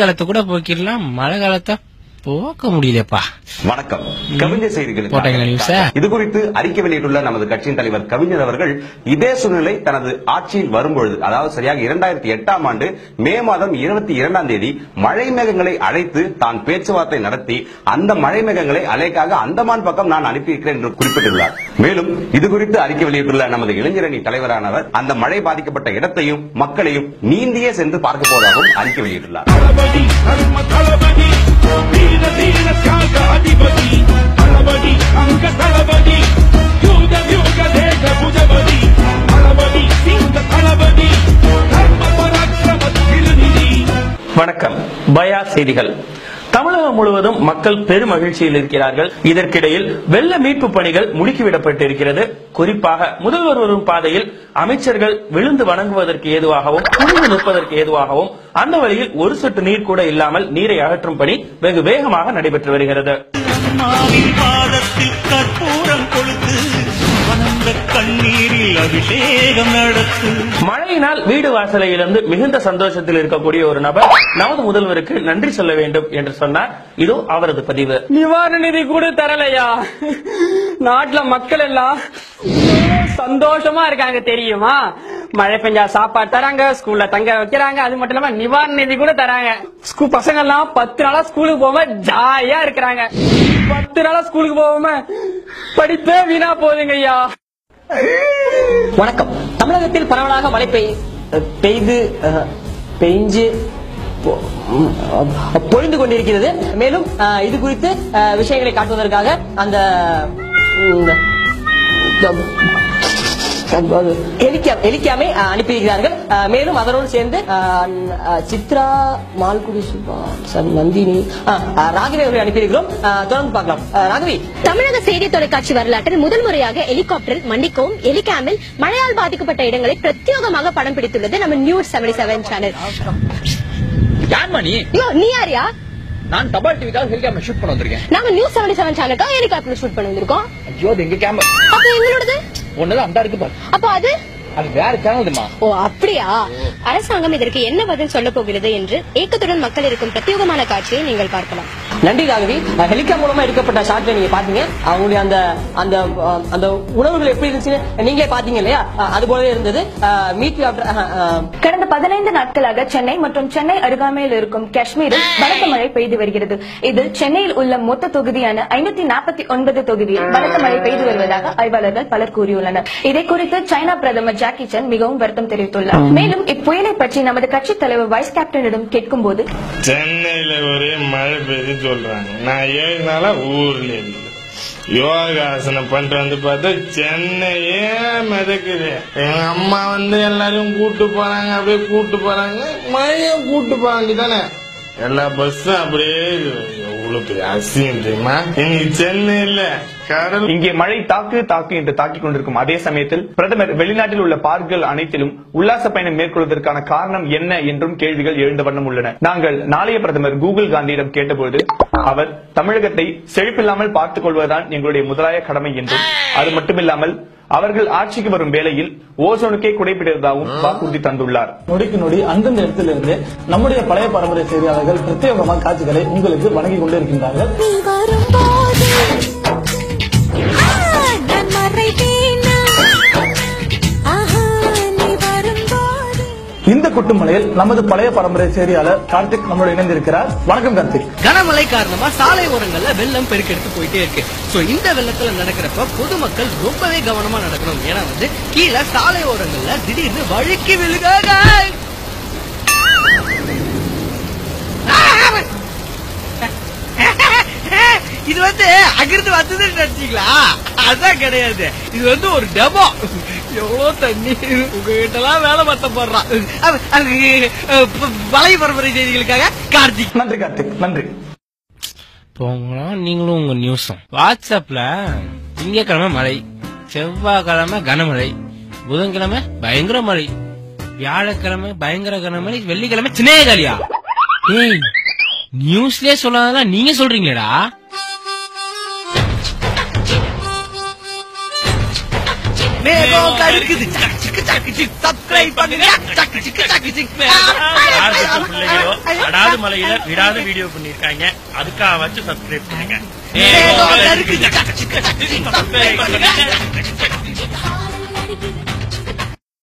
காலத்தை கூட போக்கிடலாம், மழை காலத்தை போக்க முடியலப்பா. வணக்கம். கவிஞர் செய்திகள் இது குறித்து அறிக்கை வெளியிட்டுள்ள நமது கட்சியின் தலைவர் கவிஞர் அவர்கள், இதே சூழ்நிலை தனது ஆட்சியில் வரும்பொழுது, அதாவது சரியாக 2008ஆம் ஆண்டு மே மாதம் 22ஆம் தேதி மழை மேகங்களை அழைத்து தான் பேச்சுவார்த்தை நடத்தி அந்த மழை மேகங்களை அலைக்காக அந்தமான் பக்கம் நான் அனுப்பியிருக்கிறேன் என்று குறிப்பிட்டுள்ளார். மேலும் இது குறித்து அறிக்கை வெளியிட்டுள்ள நமது இளைஞரணி தலைவரானவர் அந்த மழை பாதிக்கப்பட்ட இடத்தையும் மக்களையும் நீந்தியே சென்று பார்க்க போவதாகவும் அறிக்கை வெளியிட்டுள்ளார். வணக்கம். பயா செய்திகள். தமிழகம் முழுவதும் மக்கள் பெரும் மகிழ்ச்சியில் இருக்கிறார்கள். இதற்கிடையில் வெள்ள மீட்பு பணிகள் முடுக்கிவிடப்பட்டிருக்கிறது. குறிப்பாக முதல்வர் வரும் பாதையில் அமைச்சர்கள் விழுந்து வணங்குவதற்கு ஏதுவாகவும் குனிந்து நிற்பதற்கு ஏதுவாகவும் அந்த வழியில் ஒரு சொட்டு நீர் கூட இல்லாமல் நீரை அகற்றும் பணி வெகு வேகமாக நடைபெற்று வருகிறது. மழையினால் வீடு வாசலை இழந்து மிகுந்த சந்தோஷத்தில் இருக்கக்கூடிய ஒரு நபர் நமது முதல்வருக்கு நன்றி சொல்ல வேண்டும் என்று சொன்னார். இதோ அவரது பதிவு. நிவாரண நிதி கூட தரலையா? நாட்டுல மக்கள் எல்லாம் சந்தோஷமா இருக்காங்க தெரியுமா? மழை பெஞ்சா சாப்பாடு தராங்க, ஸ்கூல்ல தங்க வைக்கிறாங்க, அது மட்டும் இல்லாம நிவாரண நிதி கூட தராங்க. பசங்க எல்லாம் 10 நாளா ஸ்கூலுக்கு போகாம ஜாலியா இருக்கிறாங்க. 10 நாளா ஸ்கூலுக்கு போகாம படிப்பே வீணா போகுதுங்க ஐயா. வணக்கம். தமிழகத்தில் பரவலாக மழை பெய்ஞ்சு பொழிந்து கொண்டிருக்கிறது. மேலும் இது குறித்து விஷயங்களை காட்டுவதற்காக அந்த எலிக்காமை அனுப்பியிருக்கிறார்கள். மேலும் அதனோடு சேர்ந்து சித்ரா, மால்குடி, சுபா, நந்தினி, ராகவி அவர்களை அனுப்பியிருக்கிறோம். தொடர்ந்து பார்க்கலாம். ராகவி. தமிழக செய்தி தொலைக்காட்சி வரலாற்றில் முதல் முறையாக ஹெலிகாப்டரில் மன்னிக்கவும் ஹெலிகாமில் மழையால் பாதிக்கப்பட்ட இடங்களை பிரத்யேகமாக படம் பிடித்துள்ளது நம்ம நியூஸ் 77 சேனல். நீ யாரியா? நான் தபால் டிவிக்காக ஹெலிகாப்டர் ஷூட் பண்ண வந்திருக்கேன். நாங்க நியூஸ் 77 சேனலுக்காக ஹெலிகாப்டர் ஷூட் பண்ண வந்திருக்கோம். ஐயோ, அது எங்க கேமரா. அப்ப எங்களோடது ஒன்னதான் அந்த இருக்கு பாரு. அப்ப அது வேற சேனல்மா. ஓ அப்படியா? அரசாங்கம் இதற்கு என்ன பதில் சொல்ல போகிறது என்று ஏக்கத்துடன் மக்கள் இருக்கும் பிரத்யேகமான காட்சியை நீங்கள் பார்க்கலாம். நன்றி ராகவி. ஹெலிகாப்டர் மூலமா எடுக்கப்பட்ட ஷாட்ல நீங்க பாத்தீங்க. அவங்களுடைய அந்த அந்த அந்த உணவுகள் எப்படி இருந்துச்சுன்னு நீங்களே பாத்தீங்க இல்லையா? அது போலவே இருந்தது. கடந்த 15 நாட்களாக சென்னை மற்றும் சென்னை அருகாமையில் இருக்கும் காஷ்மீரில் பலத்த மழை பெய்து வருகிறது. இதில் சென்னையில் உள்ள மொத்த தொகுதியான 549 தொகுதியில் பலத்த மழை பெய்து வருவதாக ஆய்வாளர்கள் பலர் கூறியுள்ளனர். இதை குறித்து சைனா பிரதமர் ஜாக்கி சான் மிகவும் வருத்தம் தெரிவித்துள்ளார். மேலும் இப்புயலை பற்றி நமது கட்சி தலைவர் வைஸ் கேப்டனிடம் கேட்கும் போது, சென்னையில ஒரே மழை பெய்து சொல்றாங்க. நான் 7 நாளா ஊர்ல யோகாசனம் பண்ணிட்டு வந்து பார்த்தா சென்னையே மிதக்குது. எங்க அம்மா எல்லாரும் கூட்டு போறாங்க, அப்படியே கூட்டு போறாங்க, மழையும் கூட்டு போறாங்க தானே. எல்லா பஸ்ஸும் அப்படியே எவ்வளவு பெரிய அசியம் தெரியுமா? இன்னைக்கு சென்னையில இங்கே மழை தாக்கு என்று தாக்கிக் கொண்டிருக்கும் அதே சமயத்தில் பிரதமர் வெளிநாட்டில் உள்ள பார்க்குகள் அனைத்திலும் உல்லாச பயணம் மேற்கொள்வதற்கான காரணம் என்ன என்றும் கேள்விகள் எழுந்த வண்ணம் உள்ளன. நாங்கள் நாளைய பிரதமர் கூகுள் காந்தியிடம் கேட்டபோது அவர் தமிழகத்தை செழிப்பில்லாமல் பார்த்துக் கொள்வதுதான் எங்களுடைய முதலாய கடமை என்றும், அது மட்டுமில்லாமல் அவர்கள் ஆட்சிக்கு வரும் வேளையில் ஓசோனுக்கே குடைபிடிப்பதாகவும் வாக்குறுதி தந்துள்ளார். நொடிக்கு நொடி அந்தந்த இடத்திலிருந்து நம்முடைய பழைய பரம்பரை செய்தியாளர்கள் பிரத்யேகமான காட்சிகளை உங்களுக்கு வழங்கி கொண்டு இருக்கின்றார்கள். இந்த குட்டுமலையில் நமது பழைய பரம்பரை செய்தியாளர் கார்த்திக் நம்மளோட இணைந்திருக்கிறார். வணக்கம் கார்த்திக். கனமழை காரணமா சாலை ஓரங்கள்ல வெள்ளம் பெருக்கெடுத்து போயிட்டே இருக்கு. இந்த வெள்ளத்துல நடக்கிறப்ப பொதுமக்கள் ரொம்பவே கவனமா நடக்கணும். ஏன்னா கீழே சாலை ஓரங்கள்ல திடீர்னு வழுக்கி விழுகாங்க. இது அங்கிருந்து வந்தது நினைச்சீங்களா? அதான் கிடையாது. இது ஒரு டெமோ. எவ்வளவு தண்ணி உங்ககிட்ட எல்லாம் வேலை பார்த்த போடுறான். வலை பரம்பரை செய்திகளுக்காக கார்த்திக். நன்றி கார்த்திக், நன்றி. நீங்களும் உங்க நியூஸும் வாட்ஸ்அப்ல திங்கக்கிழமை மழை, செவ்வாய்க்கிழமை கனமழை, புதன்கிழமை பயங்கர மழை, வியாழக்கிழமை பயங்கர கனமழை, வெள்ளிக்கிழமை சின்னேகாலியா? ஏய், நியூஸ்லயே சொல்லாதான் நீங்க சொல்றீங்களா? மேகம் கருக்குது சப்ஸ்கிரைப் பண்ணுங்க பிள்ளைகளோ அடாது மலையில விடாத வீடியோ பண்ணிருக்காங்க, அதுக்காக வச்சு சப்ஸ்கிரைப் பண்ணுங்க.